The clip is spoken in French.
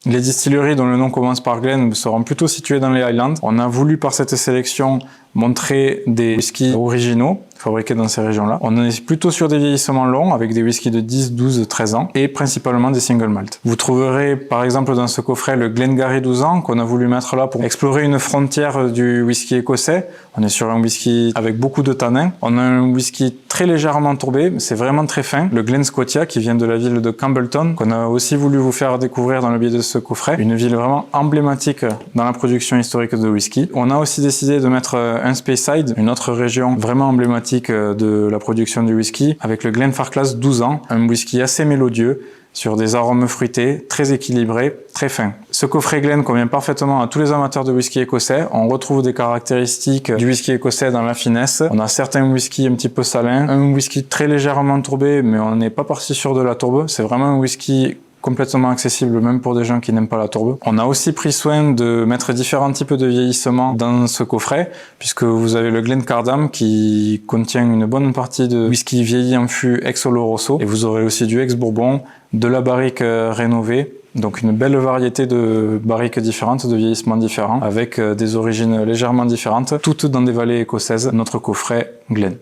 Les distilleries dont le nom commence par Glen seront plutôt situées dans les Highlands. On a voulu par cette sélection montrer des whiskies originaux fabriqués dans ces régions-là. On est plutôt sur des vieillissements longs avec des whiskies de 10, 12, 13 ans et principalement des single malt. Vous trouverez par exemple dans ce coffret le Glengarry 12 ans qu'on a voulu mettre là pour explorer une frontière du whisky écossais. On est sur un whisky avec beaucoup de tanins. On a un whisky très légèrement tourbé, c'est vraiment très fin. Le Glen Scotia qui vient de la ville de Campbellton qu'on a aussi voulu vous faire découvrir dans le biais de ce coffret. Une ville vraiment emblématique dans la production historique de whisky. On a aussi décidé de mettre un Speyside, une autre région vraiment emblématique de la production du whisky, avec le Glenfarclas 12 ans, un whisky assez mélodieux, sur des arômes fruités, très équilibrés, très fins. Ce coffret Glen convient parfaitement à tous les amateurs de whisky écossais. On retrouve des caractéristiques du whisky écossais dans la finesse. On a certains whiskies un petit peu salins, un whisky très légèrement tourbé, mais on n'est pas parti sur de la tourbe. C'est vraiment un whisky complètement accessible même pour des gens qui n'aiment pas la tourbe. On a aussi pris soin de mettre différents types de vieillissement dans ce coffret, puisque vous avez le Glencardam qui contient une bonne partie de whisky vieilli en fût ex-Oloroso, et vous aurez aussi du ex-Bourbon, de la barrique rénovée, donc une belle variété de barriques différentes, de vieillissements différents, avec des origines légèrement différentes, toutes dans des vallées écossaises, notre coffret Glen.